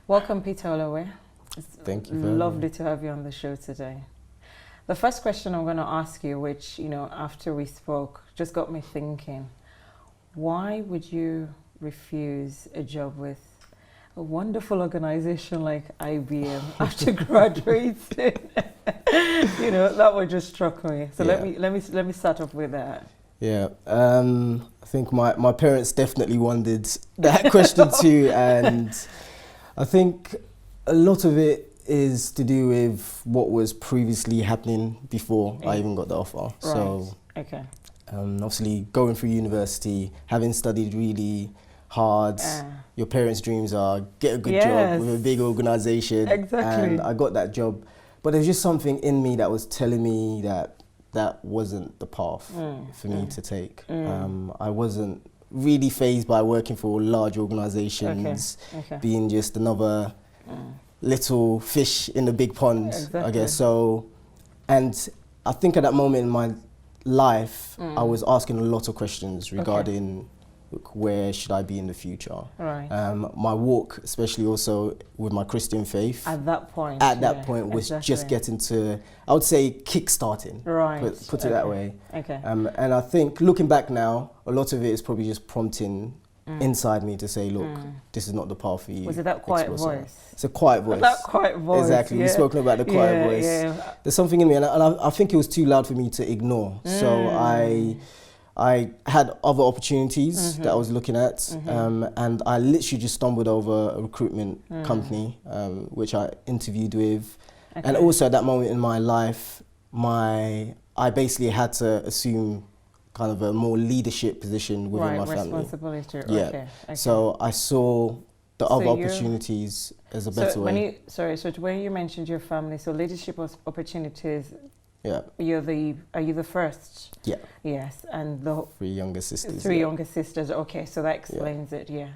Welcome, Peter Olowe. Thank you very much. Lovely to have you on the show today. The first question I'm going to ask you, which, after we spoke, just got me thinking, why would you refuse a job with a wonderful organization like IBM after graduating? That one just struck me. So let me start off with that. Yeah, I think my parents definitely wondered that question too, and I think a lot of it is to do with what was previously happening before I even got the offer. Right. So, okay. Obviously going through university, having studied really hard, your parents' dreams are get a good job with a big organization. Exactly. And I got that job, but there's just something in me that was telling me that wasn't the path for me to take. I wasn't really fazed by working for large organizations, being just another little fish in the big pond, I guess. So, and I think at that moment in my life, I was asking a lot of questions regarding where should I be in the future. Right. My walk, especially also with my Christian faith. At that point. Was just getting to, I would say, kick-starting. Right. Put it that way. Okay. And I think looking back now, a lot of it is probably just prompting inside me to say, look, this is not the path for you. Was it that quiet voice? It's a quiet voice. That quiet voice. Exactly. We've spoken about the quiet voice. Yeah. There's something in me, and I think it was too loud for me to ignore. So I had other opportunities that I was looking at, and I literally just stumbled over a recruitment company, which I interviewed with. Okay. And also at that moment in my life, I basically had to assume kind of a more leadership position within my family. Responsibility. Yeah. Okay. So I saw the other opportunities as a better way. So when you mentioned your family, so leadership opportunities. Yeah. Are you the first? Yeah. Yes, and the three younger sisters. Three younger sisters. Okay, so that explains it. Yeah.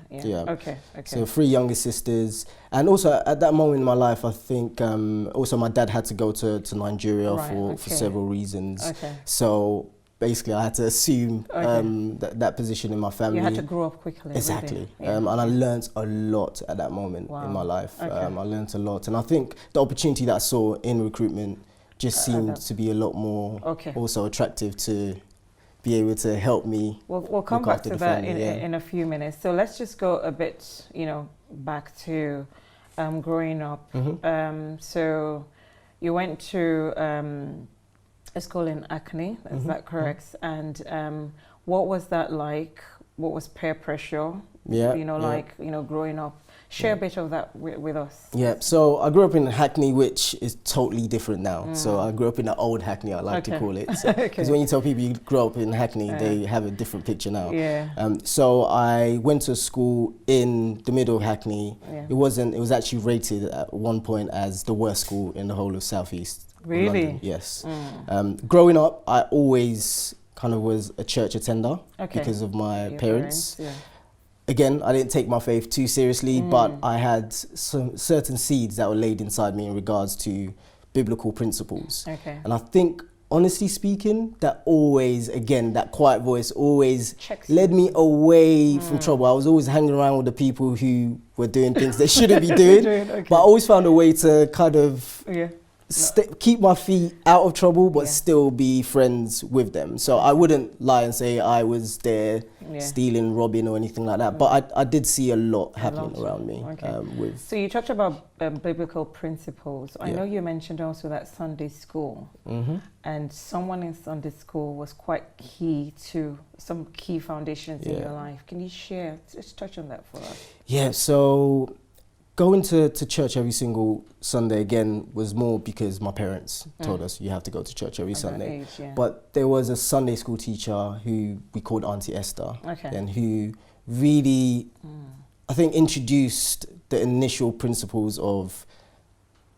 Okay. So 3 younger sisters, and also at that moment in my life, I think also my dad had to go to Nigeria for several reasons. Okay. So basically, I had to assume that position in my family. You had to grow up quickly. Exactly. Really? And I learned a lot at that moment in my life. Okay. I learned a lot, and I think the opportunity that I saw in recruitment just seemed to be a lot more also attractive to be able to help me. We'll come back to that in a few minutes. So let's just go a bit, back to growing up. So you went to a school in Acne, is that correct? And what was that like? What was peer pressure? Growing up. Share a bit of that with us. Yeah, so I grew up in Hackney, which is totally different now. So I grew up in the old Hackney, I like to call it. Because when you tell people you grew up in Hackney, they have a different picture now. Yeah. So I went to school in the middle of Hackney. Yeah. It was actually rated at one point as the worst school in the whole of Southeast London. Yes. Growing up, I always kind of was a church attender because of my parents. Yeah. Again, I didn't take my faith too seriously, but I had some certain seeds that were laid inside me in regards to biblical principles. Okay. And I think, honestly speaking, that always, again, that quiet voice always led me away from trouble. I was always hanging around with the people who were doing things they shouldn't be doing, but I always found a way to kind of keep my feet out of trouble, but still be friends with them. So I wouldn't lie and say I was there stealing, robbing or anything like that. But I did see a lot happening around me. Okay. So you talked about biblical principles. I know you mentioned also that Sunday school. And someone in Sunday school was quite key to some key foundations in your life. Can you share, just touch on that for us? Yeah, so going to church every single Sunday, again, was more because my parents told us you have to go to church every Sunday. But there was a Sunday school teacher who we called Auntie Esther, and who really, I think, introduced the initial principles of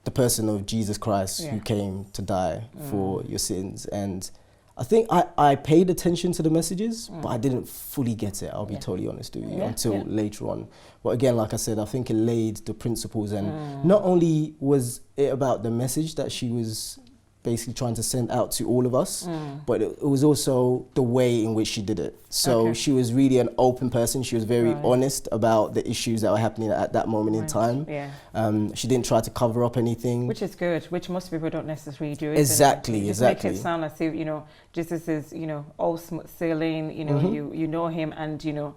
the person of Jesus Christ who came to die for your sins. And I think I paid attention to the messages, but I didn't fully get it, I'll be totally honest with you, until later on. But again, like I said, I think it laid the principles, and not only was it about the message that she was basically trying to send out to all of us, but it was also the way in which she did it. So she was really an open person. She was very honest about the issues that were happening at that moment in time. She didn't try to cover up anything. Which is good, which most people don't necessarily do. Exactly, exactly. Make it sound as if, Jesus is, all smooth sailing, you know him, and,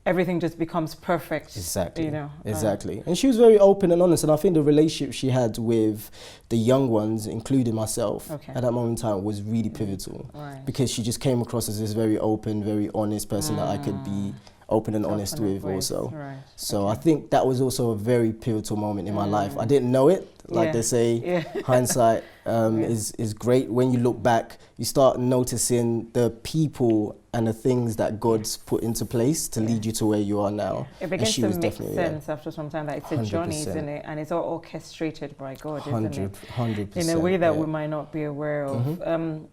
everything just becomes perfect. Exactly. Exactly. And she was very open and honest. And I think the relationship she had with the young ones, including myself, at that moment in time was really pivotal. Because she just came across as this very open, very honest person that I could be open and honest with also. So I think that was also a very pivotal moment in my life. I didn't know it. Like they say, hindsight is great. When you look back, you start noticing the people and the things that God's put into place to lead you to where you are now. It begins to make sense after some time that it's a journey, isn't it? And it's all orchestrated by God, isn't it? 100%. In a way that we might not be aware of.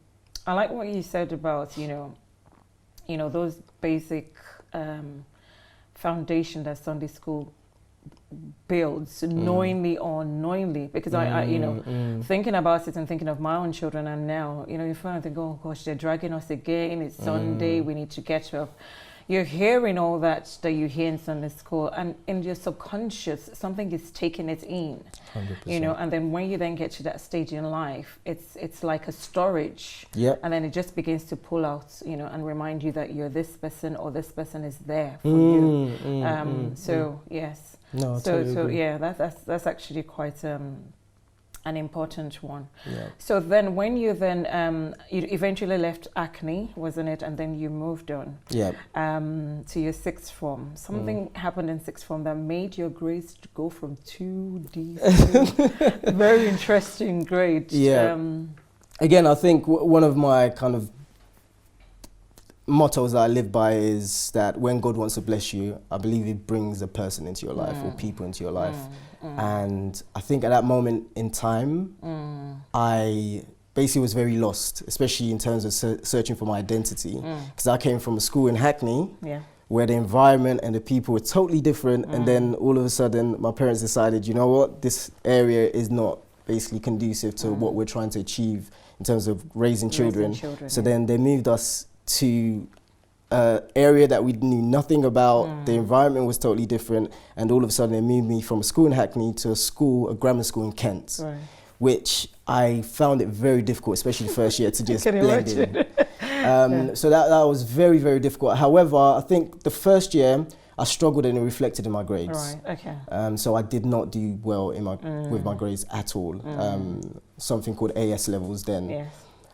I like what you said about, those basic foundation that Sunday school builds, knowingly or unknowingly, because I thinking about it and thinking of my own children, and now you finally think, oh gosh, they're dragging us again, it's Sunday, we need to get up. You're hearing all that you hear in Sunday school, and in your subconscious something is taking it in. 100%. And then when you then get to that stage in life, it's like a storage, and then it just begins to pull out, and remind you that you're this person, or this person is there for you. So yes. No, totally yeah, that's actually quite an important one. So then when you you eventually left Acne, wasn't it, and then you moved on to your sixth form. Something happened in sixth form that made your grades go from 2D to very interesting grade. Again, I think one of my kind of mottos that I live by is that when God wants to bless you, I believe he brings a person into your life or people into your life. And I think at that moment in time, I basically was very lost, especially in terms of searching for my identity. Because I came from a school in Hackney where the environment and the people were totally different. And then all of a sudden, my parents decided, you know what, this area is not basically conducive to what we're trying to achieve in terms of raising children. So then they moved us to an area that we knew nothing about. The environment was totally different, and all of a sudden they moved me from a school in Hackney to a grammar school in Kent, which I found it very difficult, especially the first year, to just blend in. So that was very, very difficult. However, I think the first year I struggled, and it reflected in my grades. So I did not do well in with my grades at all. Something called AS levels then.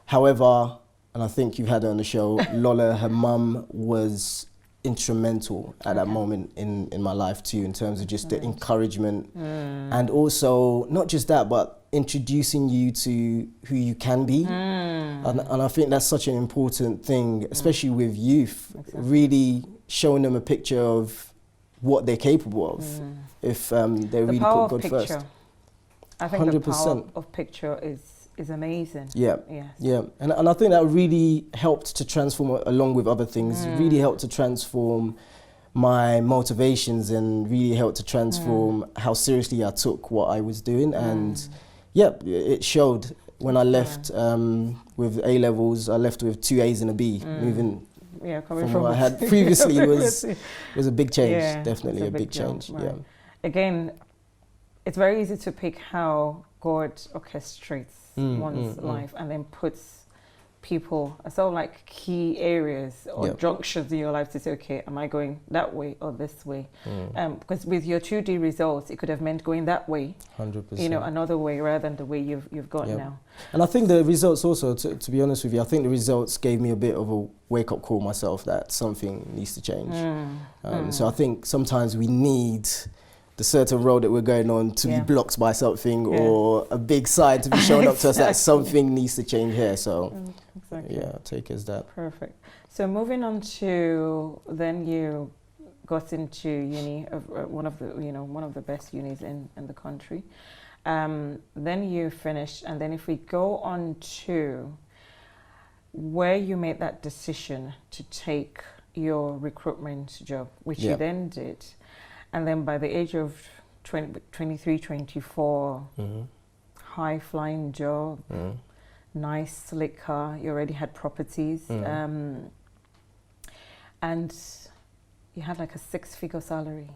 However, and I think you've had her on the show, Lola, her mum was instrumental at that moment in my life too, in terms of just the encouragement, and also not just that, but introducing you to who you can be. And I think that's such an important thing, especially with youth, really showing them a picture of what they're capable of if they really put God first. I think 100%. The power of picture is amazing. And I think that really helped to transform, along with other things, really helped to transform my motivations, and really helped to transform how seriously I took what I was doing. And it showed when I left with A levels. I left with 2 A's and a B, moving from what I had previously was a big change, definitely a big change. Again, it's very easy to pick how God orchestrates one's life, and then puts people, sort of like key areas or junctions in your life to say, okay, am I going that way or this way? Because with your 2D results, it could have meant going that way, 100%. Another way rather than the way you've got now. And I think the results also, to be honest with you, I think the results gave me a bit of a wake-up call myself that something needs to change. So I think sometimes we need the certain road that we're going on to be blocked by something, or a big sign to be shown up to us that something needs to change here. So take as that. Perfect. So moving on to, then you got into uni, one of the best unis in the country. Then you finished, and then if we go on to where you made that decision to take your recruitment job, which you then did. And then by the age of 23, 24, high-flying job, nice, slick car. You already had properties. And you had like a 6-figure salary.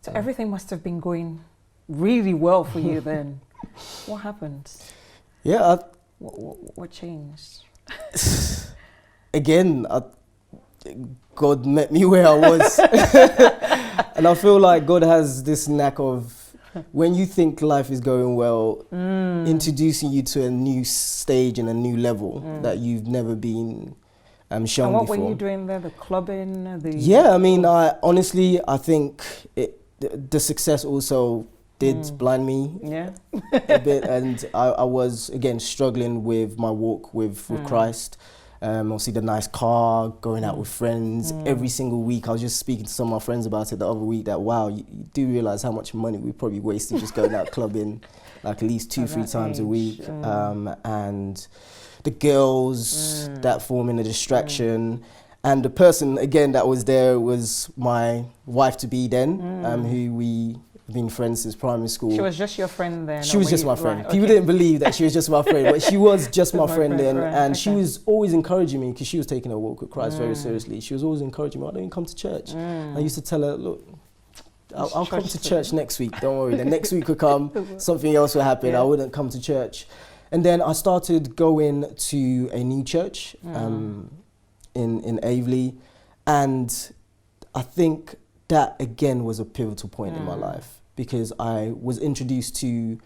So everything must have been going really well for you then. What happened? Yeah. What changed? Again, God met me where I was. And I feel like God has this knack of, when you think life is going well, introducing you to a new stage and a new level that you've never been shown and what before. Were you doing there? The clubbing? Yeah, I mean, I think the success also did blind me a bit, and I was again struggling with my walk with Christ. Obviously the nice car, going out with friends every single week. I was just speaking to some of my friends about it the other week, that wow, you do realize how much money we probably wasted just going out clubbing like at least 2-3 times a week. And the girls that forming a distraction. And the person again that was there was my wife to be then, who we have been friends since primary school. She was just your friend then? She was just my friend. Right, People didn't believe that she was just my friend, but she was just my friend then. Right, and she was always encouraging me, because she was taking her walk with Christ very seriously. She was always encouraging me, why don't you come to church? I used to tell her, look, I'll come to church next week, don't worry. The next week will come, something else will happen. I wouldn't come to church. And then I started going to a new church in Aveley. And I think that again was a pivotal point in my life, because I was introduced to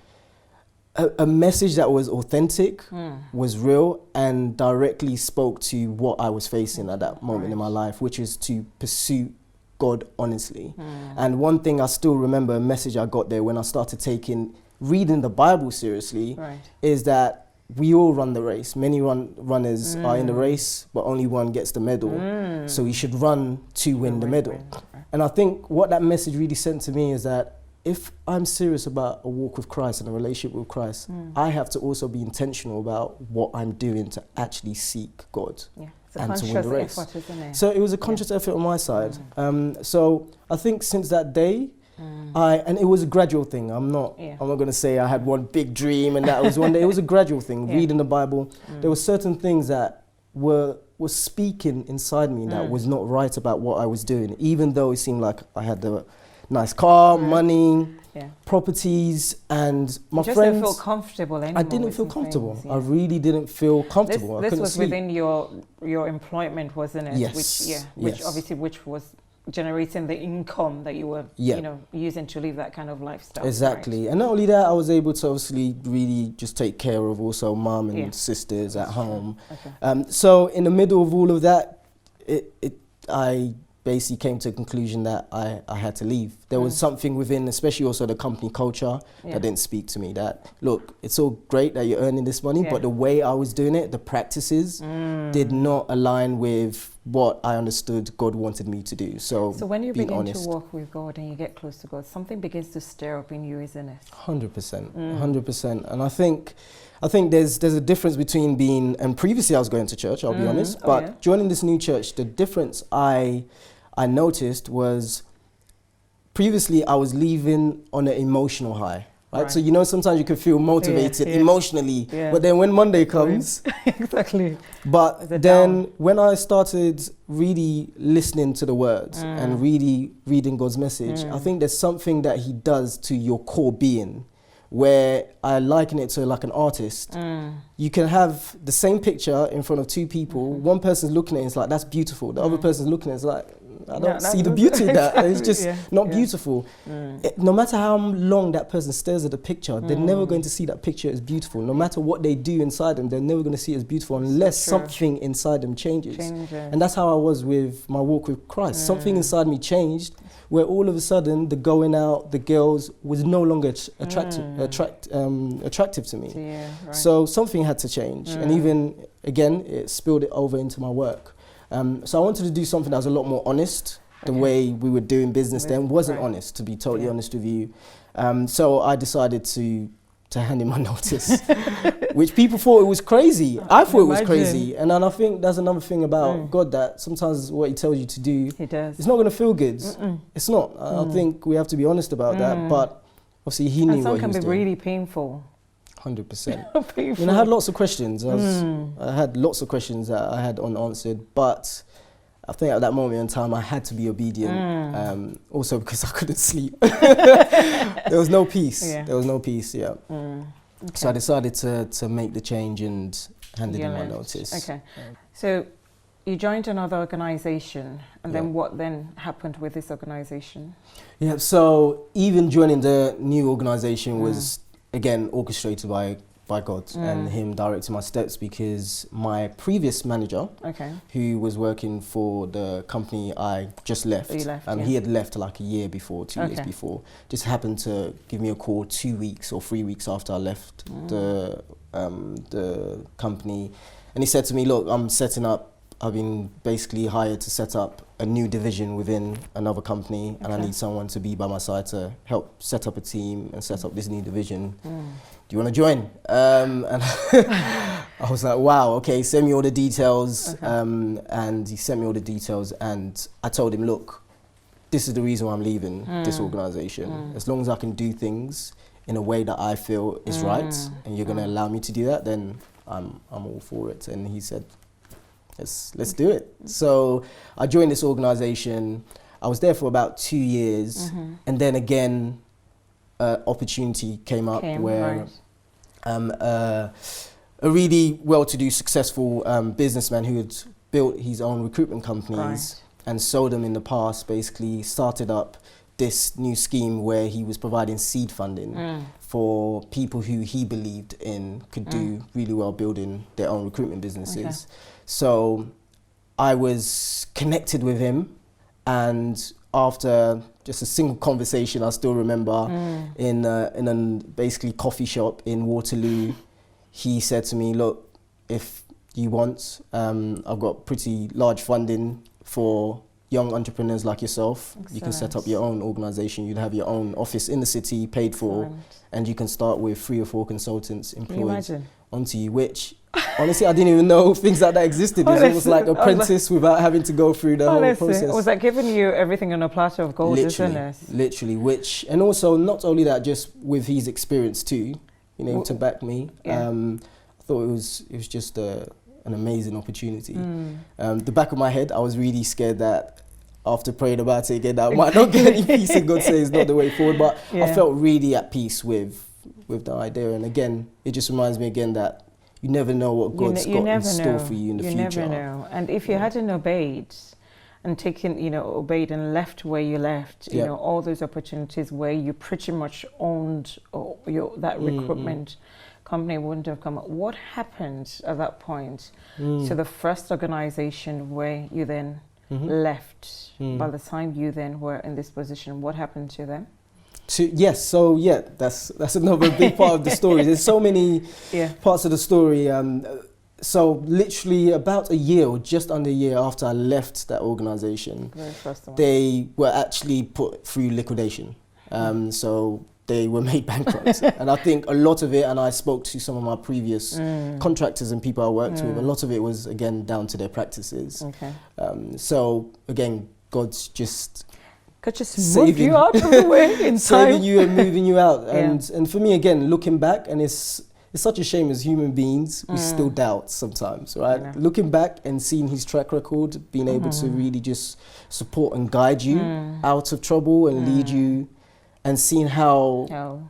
a message that was authentic, was real, and directly spoke to what I was facing at that moment in my life, which is to pursue God honestly. And one thing I still remember, a message I got there when I started reading the Bible seriously, is that we all run the race. Many runners are in the race, but only one gets the medal. So we should run to win the medal. And I think what that message really sent to me is that if I'm serious about a walk with Christ and a relationship with Christ, I have to also be intentional about what I'm doing to actually seek God and to win the race. Effort, isn't it? So it was a conscious effort on my side. So I think since that day, and it was a gradual thing. I'm not going to say I had one big dream and that was one day. It was a gradual thing. Reading the Bible, there were certain things that were speaking inside me that was not right about what I was doing, even though it seemed like I had the nice car, money, properties, and my friends. Didn't feel comfortable anymore. I didn't feel comfortable. Things, I really didn't feel comfortable. This was sleep. Within your employment, wasn't it? Yes. Which obviously was generating the income that you were using to live that kind of lifestyle. Exactly. Right? And not only that, I was able to obviously really just take care of also mum and sisters at home. So in the middle of all of that, I basically came to a conclusion that I had to leave. There was something within, especially also the company culture, that didn't speak to me. That, look, it's all great that you're earning this money, but the way I was doing it, the practices, did not align with what I understood God wanted me to do. So when you begin to walk with God and you get close to God, something begins to stir up in you, isn't it? 100%, 100%. And I think there's a difference between being, and previously I was going to church, I'll be honest, but joining this new church, the difference I noticed was, previously I was leaving on an emotional high, right? So sometimes you can feel motivated emotionally, but then when Monday comes, But then when I started really listening to the words and really reading God's message, I think there's something that He does to your core being, where I liken it to like an artist. You can have the same picture in front of two people. One person's looking at it and it's like, that's beautiful. The other person's looking at it, it's like, I don't see the beauty in that. It's just not beautiful. No matter how long that person stares at the picture, they're never going to see that picture as beautiful. No matter what they do inside them, they're never going to see it as beautiful unless something inside them changes. And that's how I was with my walk with Christ. Something inside me changed, where all of a sudden the going out, the girls was no longer attractive to me. So something had to change. And even, again, it spilled it over into my work. So I wanted to do something that was a lot more honest. The way we were doing business then wasn't honest, to be totally honest with you. So I decided to hand in my notice, which people thought it was crazy. I thought it was crazy. And then I think that's another thing about God, that sometimes what He tells you to do, it's not going to feel good. It's not. I think we have to be honest about that. But obviously He knew what He was doing. And some can be really painful. 100%. I had lots of questions. I had lots of questions that I had unanswered, but I think at that moment in time I had to be obedient. Also because I couldn't sleep. There was no peace. There was no peace. Okay. So I decided to make the change and handed in my notice. Okay. So you joined another organization, and then what then happened with this organization? Yeah. So even joining the new organization was again orchestrated by God and Him directing my steps, because my previous manager, who was working for the company I just left, he had left like a year before, 2 years before, just happened to give me a call 2 weeks or 3 weeks after I left the company, and he said to me, look, I've been basically hired to set up a new division within another company, and I need someone to be by my side to help set up a team and set up this new division. Do you want to join? And I was like, wow, okay, send me all the details. And he sent me all the details, and I told him, look, this is the reason why I'm leaving this organization. As long as I can do things in a way that I feel is right, and you're going to allow me to do that, then I'm all for it. And he said, let's do it. So I joined this organization. I was there for about 2 years, and then again, opportunity came up where a really well-to-do, successful businessman who had built his own recruitment companies and sold them in the past, basically started up this new scheme where he was providing seed funding for people who he believed in could do really well building their own recruitment businesses. So I was connected with him, and after just a single conversation, I still remember in a basically coffee shop in Waterloo, he said to me, look, if you want, I've got pretty large funding for young entrepreneurs like yourself. Excellent. You can set up your own organization. You'd have your own office in the city, paid for, and you can start with 3 or 4 consultants employed onto you, which honestly, I didn't even know things like that existed. It was like apprentice without having to go through the whole process. Was that giving you everything on a platter of gold, isn't it? Literally, and also not only that, just with his experience too, to back me. I thought it was just an amazing opportunity. The back of my head, I was really scared that after praying about it again, that I might not get any peace, and God says it's not the way forward. But I felt really at peace with the idea. And again, it just reminds me again that you never know what God's got in store for you in the future. You never know. And if you hadn't obeyed and obeyed and left where you left, all those opportunities where you pretty much owned that recruitment company wouldn't have come up. What happened at that point to the first organization where you then left? By the time you then were in this position, what happened to them? That's another big part of the story. There's so many parts of the story. So literally about a year, or just under a year after I left that organization, they were actually put through liquidation. So they were made bankrupt. And I think a lot of it, and I spoke to some of my previous contractors and people I worked with, a lot of it was, again, down to their practices. So again, God's just moved you out of the way in time. Saving you and moving you out. And for me, again, looking back, and it's such a shame as human beings, we still doubt sometimes, right? Looking back and seeing his track record, being able to really just support and guide you out of trouble and lead you, and seeing how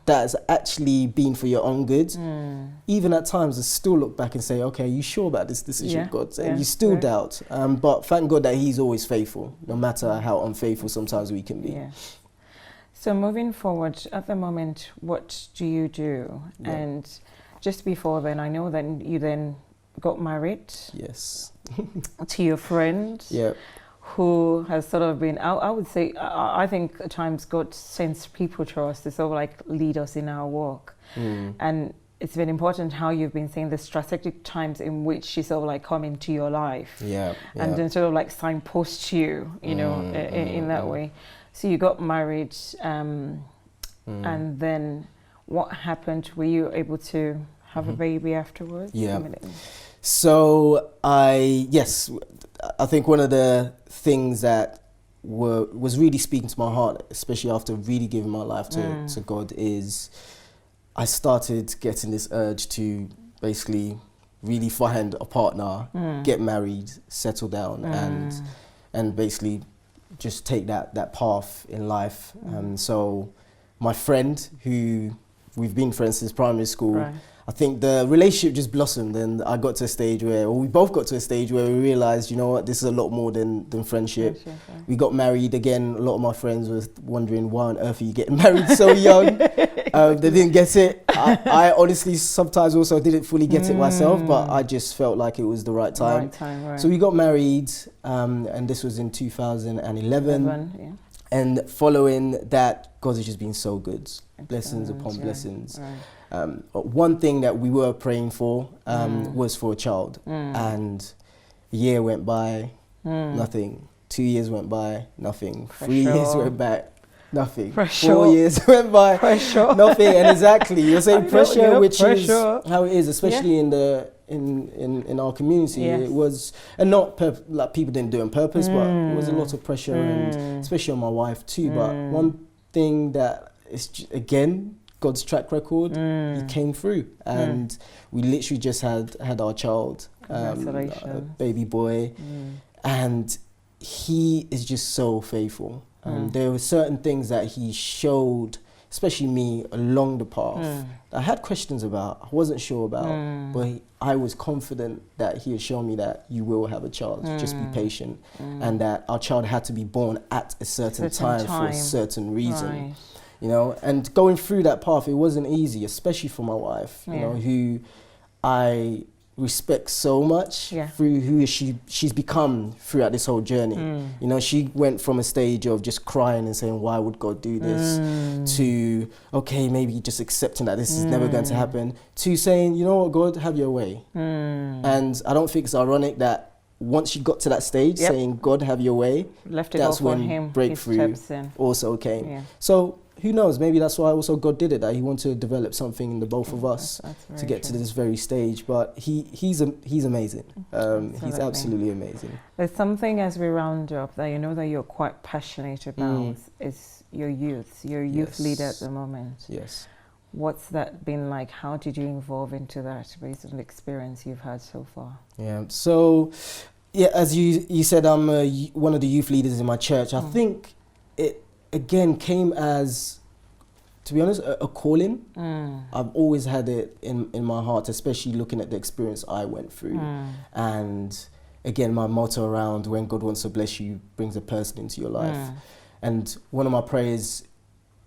that has actually been for your own good. Even at times, I still look back and say, okay, you sure about this decision, God? And you still doubt. But thank God that he's always faithful, no matter how unfaithful sometimes we can be. So moving forward, at the moment, what do you do? And just before then, I know that you then got married. Yes. To your friend. Who has sort of been, I would say, I think at times God sends people to us to sort of like lead us in our walk. And it's been important how you've been saying the strategic times in which she sort of like come into your life. And then sort of like signpost you, in that way. So you got married, and then what happened? Were you able to have a baby afterwards? So I think one of the things that was really speaking to my heart, especially after really giving my life to God, is I started getting this urge to basically really find a partner, get married, settle down, and basically just take that path in life. So my friend, who we've been friends since primary school, Right. I think the relationship just blossomed, and I got to a stage where, or we both got to a stage where we realized, you know what, this is a lot more than friendship. Right. We got married again. A lot of my friends were wondering, why on earth are you getting married so young? They didn't get it. I honestly sometimes also didn't fully get it myself, but I just felt like it was the right time. Right. So we got married, and this was in 2011. Yeah. And following that, God has just been so good. Blessings upon blessings. Right. One thing that we were praying for was for a child. And a year went by, nothing. 2 years went by, nothing. 3 years went by, nothing. 4 years went by, nothing. And exactly, you're saying pressure, which is how it is, especially in the in our community. It was, and not like people didn't do it on purpose, but it was a lot of pressure, and especially on my wife too. But one thing that is, again, God's track record, He came through, and we literally just had our child, a baby boy, and He is just so faithful. There were certain things that He showed, especially me, along the path, I had questions about, I wasn't sure about, but I was confident that He had shown me that you will have a child, just be patient, and that our child had to be born at a certain time for a certain reason. Right. You know, and going through that path, it wasn't easy, especially for my wife, you know, who I respect so much through who she's become throughout this whole journey. You know, she went from a stage of just crying and saying, why would God do this, to, okay, maybe just accepting that this is never going to happen, to saying, you know what, God, have your way. And I don't think it's ironic that once she got to that stage, saying, God, have your way, that's when breakthrough also came. So who knows, maybe that's why also God did it, that He wanted to develop something in the both of us to get to this very stage. But he's amazing. He's absolutely amazing. There's something as we round up that you know that you're quite passionate about, is your youth. You're a youth leader at the moment. Yes. What's that been like? How did you evolve into that based on the experience you've had so far? Yeah, so as you said, I'm one of the youth leaders in my church. I think it again came as, to be honest, a calling. I've always had it in my heart, especially looking at the experience I went through. And again, my motto around when God wants to bless you, brings a person into your life. And one of my prayers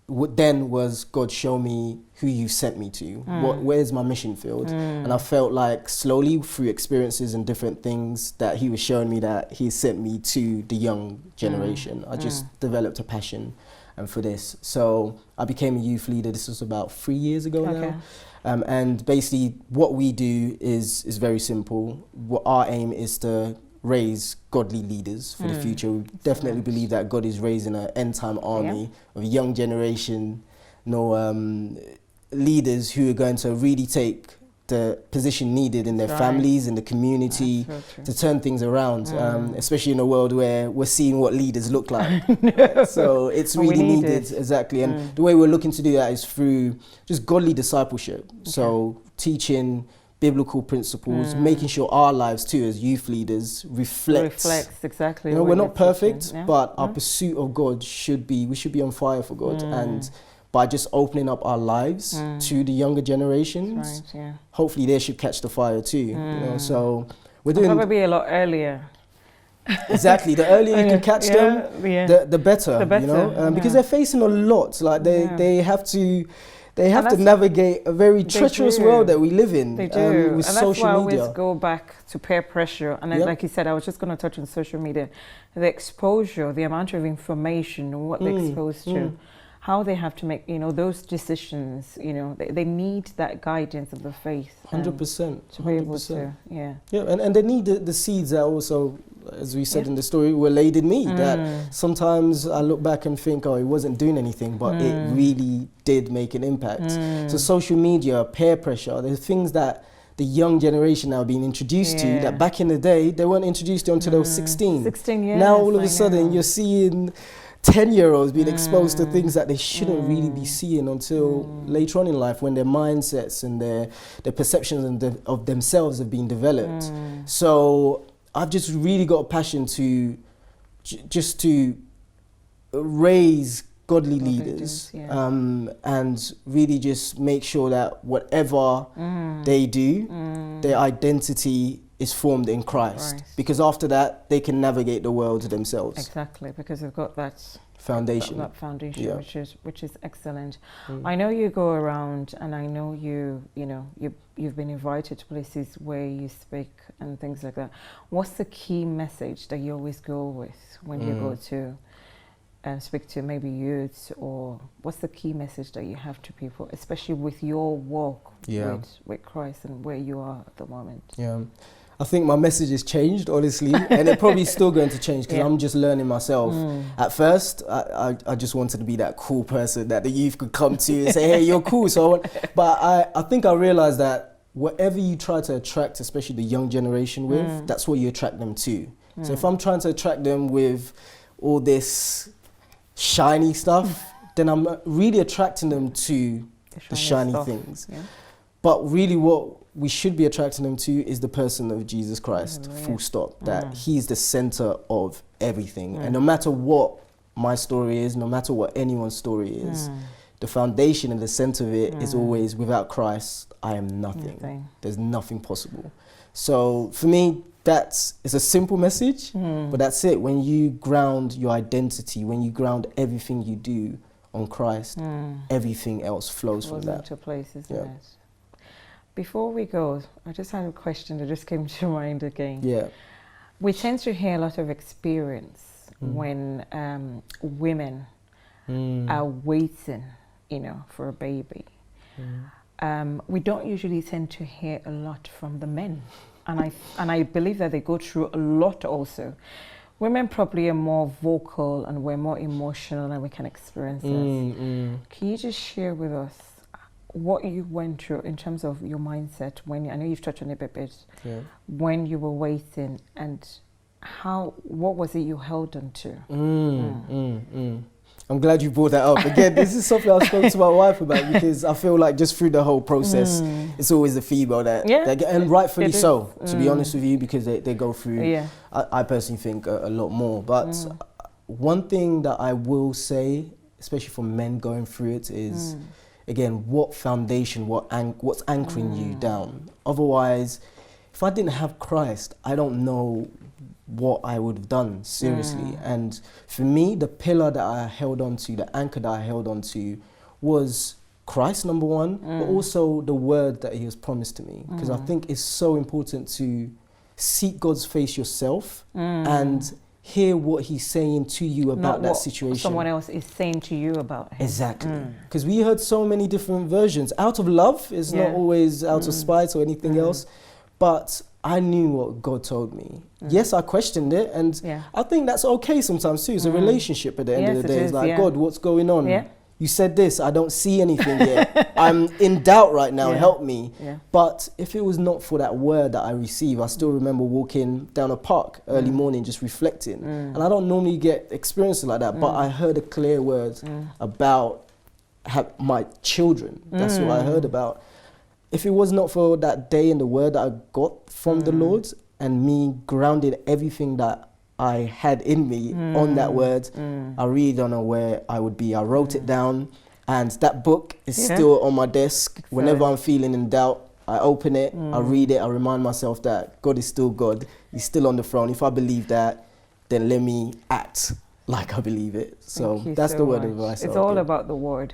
then was, God, show me who you sent me to. Where's my mission field? And I felt like slowly through experiences and different things that He was showing me that He sent me to the young generation. I just developed a passion for this. So I became a youth leader. This was about 3 years ago now. And basically what we do is very simple. Our aim is to raise godly leaders for the future. We definitely believe that God is raising an end-time army of a young generation, leaders who are going to really take the position needed in their families, in the community, to turn things around, especially in a world where we're seeing what leaders look like. So it's really needed. Exactly. And the way we're looking to do that is through just godly discipleship. So teaching biblical principles, making sure our lives too as youth leaders reflects exactly. You know, we're not perfect, but our pursuit of God we should be on fire for God. And by just opening up our lives to the younger generations, hopefully they should catch the fire too. You know, so we're doing probably a lot earlier. Exactly, the earlier you can catch them, the better. You know, because they're facing a lot. Like they have to navigate a very treacherous world that we live in. They do. With and social that's why I media. always go back to peer pressure. And then, like you said, I was just going to touch on social media. The exposure, the amount of information, what they're exposed to, how they have to make, those decisions, they need that guidance of the faith. 100%. To be able to, Yeah, and they need the seeds that also, as we said in the story, were laid in me. That sometimes I look back and think, oh, it wasn't doing anything, but it really did make an impact. So social media, peer pressure, there's things that the young generation now being introduced to that back in the day, they weren't introduced to until they were 16. 16 years. Now all of a sudden you're seeing 10-year-olds being exposed to things that they shouldn't really be seeing until later on in life, when their mindsets and their perceptions of themselves have been developed. So I've just really got a passion to just to raise godly leaders, and really just make sure that whatever they do, their identity is formed in Christ. Because after that, they can navigate the world themselves. Exactly, because they've got that foundation. That foundation, which is excellent. I know you go around, and I know you've been invited to places where you speak and things like that. What's the key message that you always go with when you go to speak to maybe youths, or what's the key message that you have to people, especially with your walk with Christ and where you are at the moment? I think my message has changed, honestly, and it's probably still going to change, because I'm just learning myself. At first, I just wanted to be that cool person that the youth could come to and say, hey, you're cool. But I think I realized that whatever you try to attract, especially the young generation with, that's what you attract them to. So if I'm trying to attract them with all this shiny stuff, then I'm really attracting them to the shiny things. But really what we should be attracting them to is the person of Jesus Christ, full stop. That he's the center of everything. And no matter what my story is, no matter what anyone's story is, the foundation and the center of it is always, without Christ, I am nothing. There's nothing possible. So for me, it's a simple message, but that's it. When you ground your identity, when you ground everything you do on Christ, everything else flows from that. Into place, isn't it? Before we go, I just had a question that just came to mind again. We tend to hear a lot of experience when women are waiting, for a baby. We don't usually tend to hear a lot from the men. And I believe that they go through a lot also. Women probably are more vocal and we're more emotional and we can experience this. Can you just share with us what you went through in terms of your mindset when, I know you've touched on it a bit, when you were waiting, and what was it you held on to? I'm glad you brought that up. Again, this is something I spoke to my wife about, because I feel like just through the whole process, it's always the female that get, and rightfully so, to be honest with you, because they go through, I personally think, a lot more. But one thing that I will say, especially for men going through it, is, again, what foundation, what's anchoring you down. Otherwise, if I didn't have Christ, I don't know what I would have done, seriously. And for me, the pillar that I held on to, the anchor that I held on to, was Christ, number one, but also the word that he has promised to me. Because I think it's so important to seek God's face yourself and hear what he's saying to you about that situation. Someone else is saying to you about him. Exactly. Because we heard so many different versions. Out of love, is not always out of spite or anything else. But I knew what God told me. Yes, I questioned it, and I think that's okay sometimes too. It's a relationship at the end of the day. It's like, God, what's going on? You said this, I don't see anything yet. I'm in doubt right now, help me. But if it was not for that word that I received, I still remember walking down a park early morning, just reflecting. And I don't normally get experiences like that, but I heard a clear word about my children. That's what I heard about. If it was not for that day and the word that I got from the Lord, and me grounded everything that I had in me on that word, I really don't know where I would be. I wrote it down, and that book is still on my desk. Whenever I'm feeling in doubt, I open it, I read it, I remind myself that God is still God. He's still on the throne. If I believe that, then let me act like I believe it. So that's the word of advice. It's all about the word,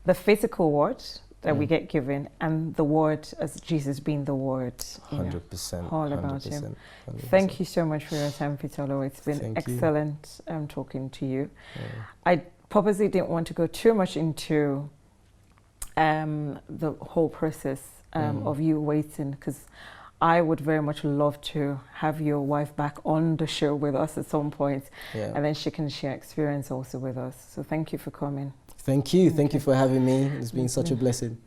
the physical word that we get given, and the word as Jesus being the word. 100%. All about 100%, him. 100%. Thank you so much for your time, Pitolo. It's been excellent talking to you. I purposely didn't want to go too much into the whole process of you waiting, because I would very much love to have your wife back on the show with us at some point, and then she can share experience also with us. So thank you for coming. Thank you. Thank you for having me. It's been such a blessing.